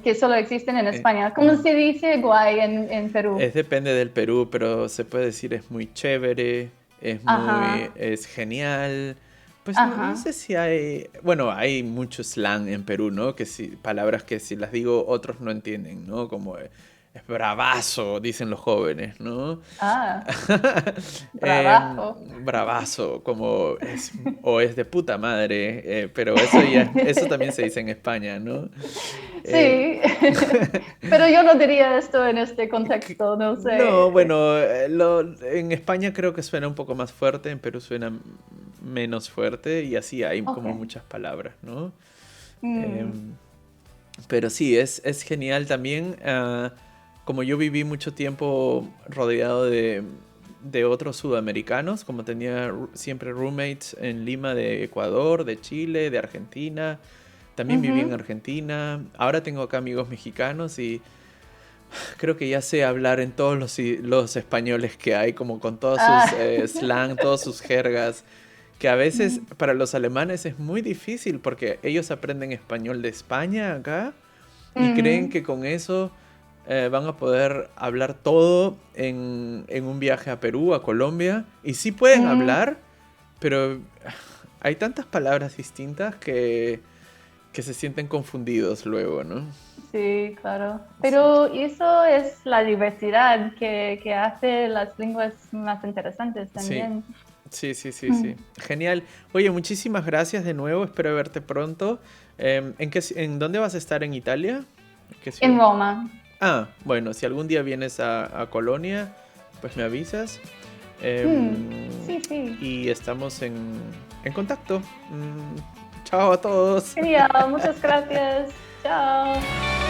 que solo existen en España. ¿Cómo Ujú. se dice guay en Perú? Es depende del Perú, pero se puede decir es muy chévere, Ajá, es genial. Pues no ajá. sé si hay, bueno, hay mucho slang en Perú, ¿no? Que si, palabras que si las digo otros no entienden, ¿no? Como es bravazo, dicen los jóvenes, ¿no? Ah, bravazo. Bravazo, como es, o es de puta madre, pero eso también se dice en España, ¿no? Eh, Sí, pero yo no diría esto en este contexto, no No, sé. bueno, en España creo que suena un poco más fuerte, en Perú suena menos fuerte y así hay Ok. como muchas palabras, ¿no? Mm, Em, pero sí, es genial también. Como yo viví mucho tiempo rodeado de otros sudamericanos, como tenía siempre roommates en Lima de Ecuador, de Chile, de Argentina. También viví en ujú. Argentina. Ahora tengo acá amigos mexicanos y creo que ya sé hablar en todos los españoles que hay, como con todos sus Ah, slang, todas sus jergas, que a veces mm, para los alemanes es muy difícil porque ellos aprenden español de España acá y creen ujú, que con eso van a poder hablar todo en un viaje a Perú, a Colombia, y sí pueden mm, hablar, pero hay tantas palabras distintas que se sienten confundidos luego, ¿no? sí, claro. Sí. Pero eso es la diversidad que hace las lenguas más interesantes Sí, también. sí, sí, sí, Mm. sí. Genial. Oye, muchísimas gracias de nuevo. Espero verte pronto. ¿En dónde vas a estar en Italia? ¿Qué En ciudad? Roma. Ah, bueno, si algún día vienes a Colonia, pues me avisas. Mm, Em, sí, sí. y estamos en contacto. Chao a todos. Genial, muchas gracias. Chao.